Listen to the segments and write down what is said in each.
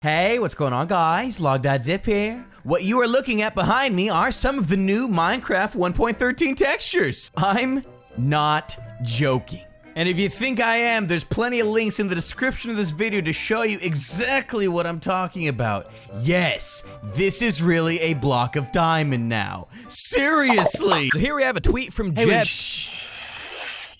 Hey, what's going on, guys? Logdotzip here. What you are looking at behind me are some of the new Minecraft 1.13 textures. I'm not joking. And if you think I am, there's plenty of links in the description of this video to show you exactly what I'm talking about. Yes, this is really a block of diamond now. Seriously! So here we have a tweet from Jeb. Shh.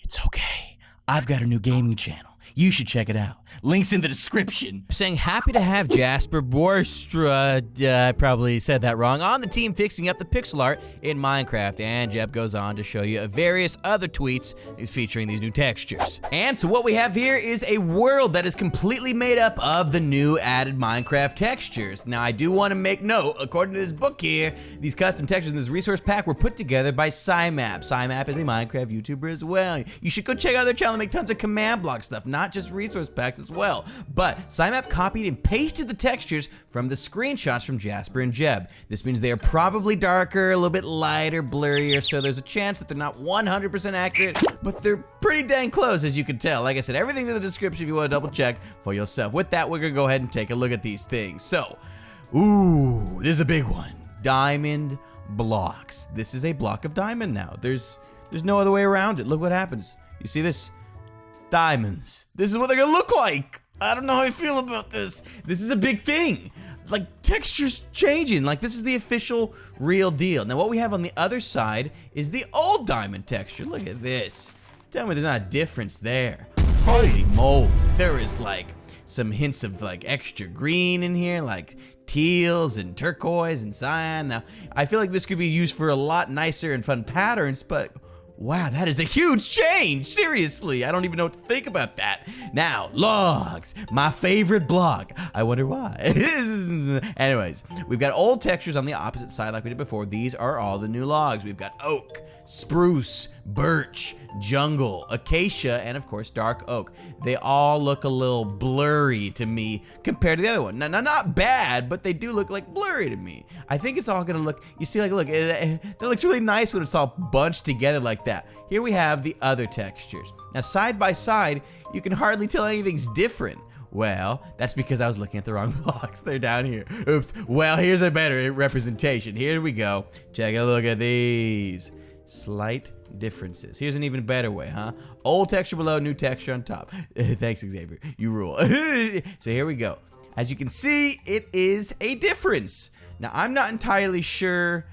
It's okay. I've got a new gaming channel. You should check it out. Links in the description. Saying happy to have Jasper Borstra, I probably said that wrong, on the team fixing up the pixel art in Minecraft. And Jeb goes on to show you various other tweets featuring these new textures. And so what we have here is a world that is completely made up of the new added Minecraft textures. Now I do want to make note, according to this book here, these custom textures in this resource pack were put together by Cymap. Cymap is a Minecraft YouTuber as well. You should go check out their channel and make tons of command block stuff, not just resource packs as well. But Cymap copied and pasted the textures from the screenshots from Jasper and Jeb. This means they are probably darker, a little bit lighter, blurrier, so there's a chance that they're not 100% accurate, but they're pretty dang close, as you can tell. Like I said, everything's in the description if you want to double check for yourself. With that, we're gonna go ahead and take a look at these things. So, ooh, this is a big one. Diamond blocks. This is a block of diamond now. There's no other way around it. Look what happens. You see this? Diamonds. This is what they're gonna look like. I don't know how I feel about this. This is a big thing. Like, textures changing. Like, this is the official real deal. Now, what we have on the other side is the old diamond texture. Look at this. Tell me there's not a difference there. Holy moly. There is, like, some hints of, like, extra green in here, like teals and turquoise and cyan. Now, I feel like this could be used for a lot nicer and fun patterns, but wow, that is a huge change. Seriously, I don't even know what to think about that. Now, logs, my favorite block. I wonder why. Anyways, we've got old textures on the opposite side like we did before. These are all the new logs. We've got oak, spruce, birch, jungle, acacia, and of course dark oak. They all look a little blurry to me compared to the other one. Now, not bad, but they do look like blurry to me. I think it's all gonna look, you see, like, look, that looks really nice when it's all bunched together like that. Here we have the other textures. Now, side by side, you can hardly tell anything's different. Well, that's because I was looking at the wrong blocks. They're down here. Oops. Well, here's a better representation. Here we go. Check a look at these. Slight differences. Here's an even better way, huh? Old texture below, new texture on top. Thanks, Xavier. You rule. So here we go. As you can see, it is a difference. Now, I'm not entirely sure.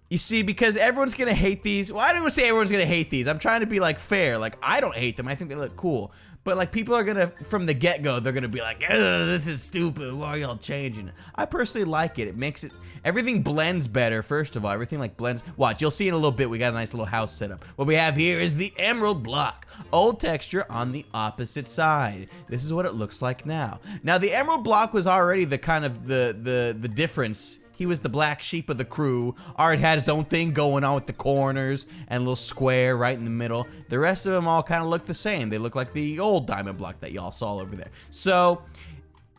You see, because everyone's gonna hate these. Well, I don't want to say everyone's gonna hate these. I'm trying to be, like, fair. Like, I don't hate them. I think they look cool. But, like, people are gonna, from the get-go, they're gonna be like, ugh, this is stupid. Why are y'all changing it? I personally like it. It makes it, everything blends better, first of all. Everything, like, blends. Watch, you'll see in a little bit, we got a nice little house set up. What we have here is the emerald block. Old texture on the opposite side. This is what it looks like now. Now, the emerald block was already the kind of the difference. He was the black sheep of the crew. Art had his own thing going on with the corners and a little square right in the middle. The rest of them all kind of look the same. They look like the old diamond block that y'all saw over there. So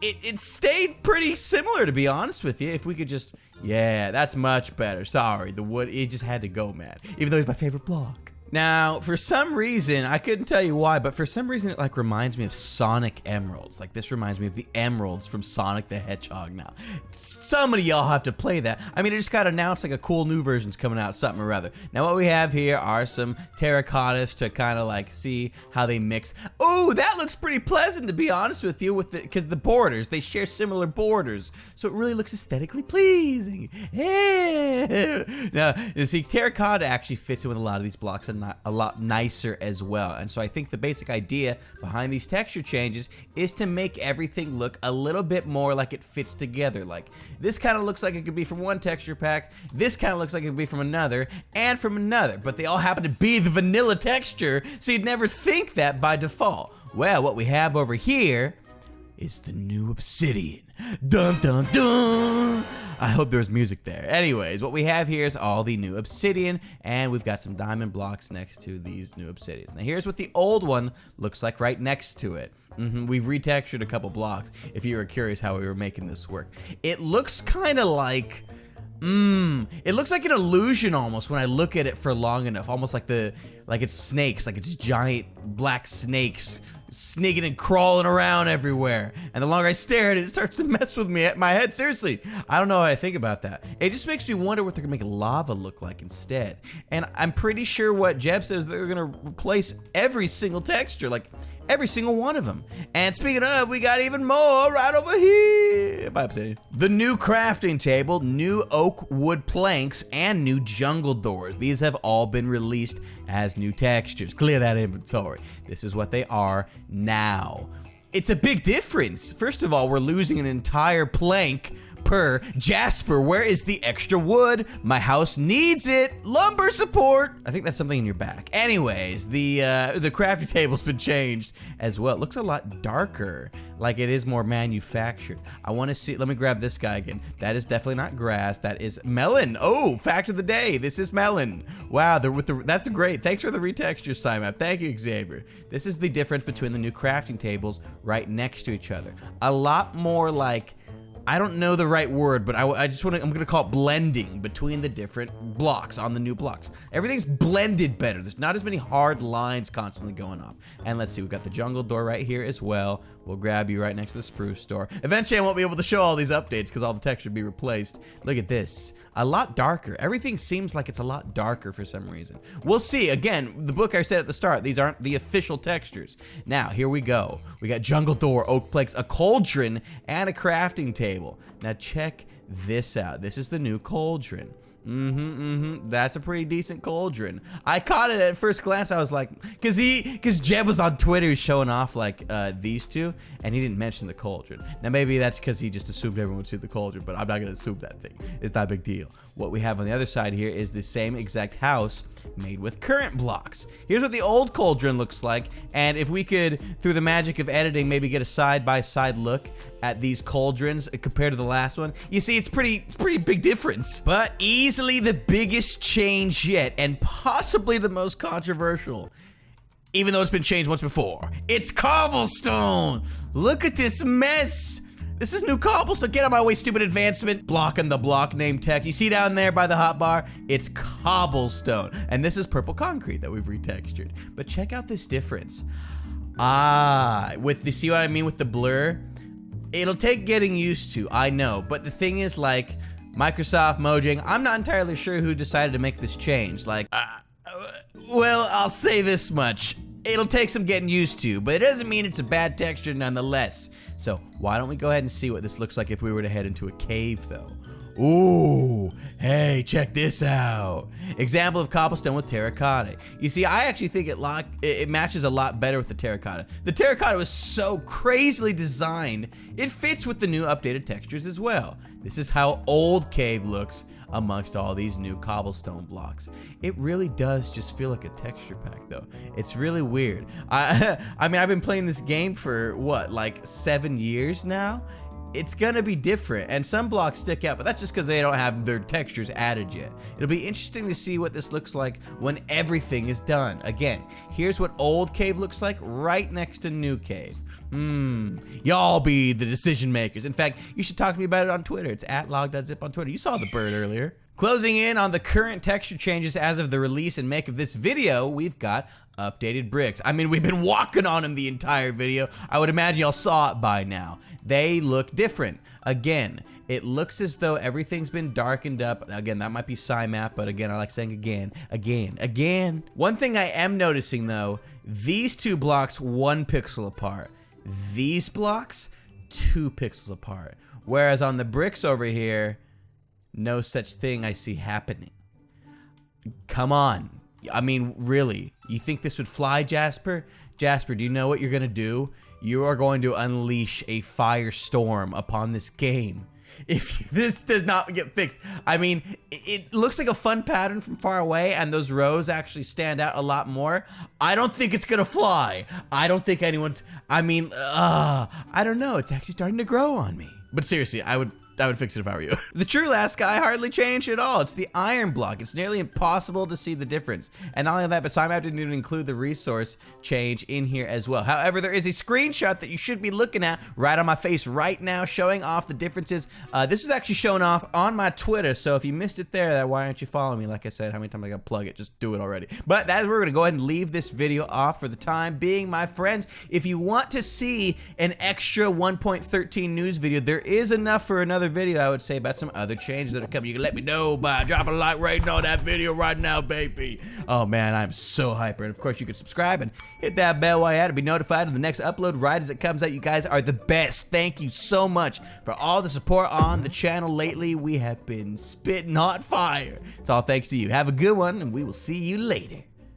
it stayed pretty similar, to be honest with you. If we could just, yeah, that's much better. Sorry, the wood, it just had to go, man. Even though he's my favorite block. Now, for some reason, I couldn't tell you why, but for some reason it, like, reminds me of Sonic Emeralds. Like, this reminds me of the emeralds from Sonic the Hedgehog now. Somebody y'all have to play that. I mean, it just got announced, like, a cool new version's coming out, something or other. Now, what we have here are some terracottas to kind of, like, see how they mix. Oh, that looks pretty pleasant, to be honest with you, with because the borders, they share similar borders. So it really looks aesthetically pleasing. Yeah. Now, you see, terracotta actually fits in with a lot of these blocks and a lot nicer as well. And so I think the basic idea behind these texture changes is to make everything look a little bit more like it fits together. Like, this kind of looks like it could be from one texture pack, this kind of looks like it could be from another, and from another, but they all happen to be the vanilla texture, so you'd never think that by default. Well, what we have over here is the new Obsidian. Dun dun dun! I hope there was music there. Anyways, what we have here is all the new Obsidian, and we've got some diamond blocks next to these new Obsidians. Now, here's what the old one looks like right next to it. We've retextured a couple blocks, if you were curious how we were making this work. It looks kind of like, it looks like an illusion almost when I look at it for long enough. Almost like it's snakes, like it's giant black snakes sneaking and crawling around everywhere. And the longer I stare at it, it starts to mess with me at my head. Seriously, I don't know what I think about that. It just makes me wonder what they're gonna make lava look like instead. And I'm pretty sure what Jeb says, they're gonna replace every single texture, like every single one of them. And speaking of, we got even more right over here. Bye, Obsidian. The new crafting table, new oak wood planks, and new jungle doors. These have all been released as new textures. Clear that inventory. This is what they are now. It's a big difference. First of all, we're losing an entire plank per Jasper. Where is the extra wood? My house needs it. Lumber support. I think that's something in your back. Anyways, the crafting table's been changed as well. It looks a lot darker, like it is more manufactured. I want to see. Let me grab this guy again. That is definitely not grass. That is melon. Oh, fact of the day. This is melon. Wow, that's great. Thanks for the retexture, Simap. Thank you, Xavier. This is the difference between the new crafting tables right next to each other. A lot more like, I don't know the right word, but I just want to, I'm going to call it blending between the different blocks on the new blocks. Everything's blended better. There's not as many hard lines constantly going off. And let's see, we've got the jungle door right here as well. We'll grab you right next to the spruce door. Eventually, I won't be able to show all these updates because all the text should be replaced. Look at this. A lot darker. Everything seems like it's a lot darker for some reason. We'll see. Again, the book I said at the start, these aren't the official textures. Now, here we go. We got jungle door, oak planks, a cauldron, and a crafting table. Now, check this out. This is the new cauldron. That's a pretty decent cauldron. I caught it at first glance. I was like, cause Jeb was on Twitter showing off like these two, and he didn't mention the cauldron. Now maybe that's because he just assumed everyone would see the cauldron, but I'm not gonna assume that thing. It's not a big deal. What we have on the other side here is the same exact house made with current blocks. Here's what the old cauldron looks like, and if we could, through the magic of editing, maybe get a side-by-side look at these cauldrons compared to the last one, you see it's pretty big difference. But easily the biggest change yet, and possibly the most controversial, even though it's been changed once before. It's cobblestone. Look at this mess. This is new cobblestone. Get out of my way, stupid advancement. Blocking the block name text. You see down there by the hotbar? It's cobblestone. And this is purple concrete that we've retextured. But check out this difference. See what I mean with the blur? It'll take getting used to, I know. But the thing is, like, Microsoft, Mojang, I'm not entirely sure who decided to make this change. Like, well, I'll say this much. It'll take some getting used to, but it doesn't mean it's a bad texture nonetheless. So why don't we go ahead and see what this looks like if we were to head into a cave though. Ooh, hey, check this out. Example of cobblestone with terracotta. You see, I actually think it matches a lot better with the terracotta. The terracotta was so crazily designed, it fits with the new updated textures as well. This is how old cave looks amongst all these new cobblestone blocks. It really does just feel like a texture pack though. It's really weird. I mean, I've been playing this game for what, like 7 years now? It's gonna be different, and some blocks stick out, but that's just because they don't have their textures added yet. It'll be interesting to see what this looks like when everything is done. Again, here's what old cave looks like right next to new cave. Y'all be the decision makers. In fact, you should talk to me about it on Twitter. It's at Logdotzip on Twitter. You saw the bird earlier. Closing in on the current texture changes as of the release and make of this video, we've got updated bricks. I mean, we've been walking on them the entire video. I would imagine y'all saw it by now. They look different. Again, it looks as though everything's been darkened up. Again, that might be SciMap, but again, I like saying again. One thing I am noticing though, these two blocks 1 pixel apart. These blocks 2 pixels apart. Whereas on the bricks over here, no such thing I see happening. Come on. I mean, really, you think this would fly, Jasper? Jasper, do you know what you're gonna do? You are going to unleash a firestorm upon this game if this does not get fixed. I mean, it looks like a fun pattern from far away, and those rows actually stand out a lot more. I don't think it's gonna fly. I don't think anyone's, I mean, I don't know. It's actually starting to grow on me. But seriously, I would I would fix it if I were you. The true last sky hardly changed at all. It's the iron block. It's nearly impossible to see the difference. And not only that, but Simon didn't even include the resource change in here as well. However, there is a screenshot that you should be looking at right on my face right now, showing off the differences. This was actually shown off on my Twitter, so if you missed it there, why aren't you following me? Like I said, how many times I gotta plug it? Just do it already. But that is where we're gonna go ahead and leave this video off for the time being, my friends. If you want to see an extra 1.13 news video, there is enough for another video, I would say, about some other changes that are coming. You can let me know by dropping a like rating on that video right now, baby. Oh man, I'm so hyper. And of course, you can subscribe and hit that bell while you're at it to be notified of the next upload right as it comes out. You guys are the best. Thank you so much for all the support on the channel lately. We have been spitting hot fire. It's all thanks to you. Have a good one, and we will see you later.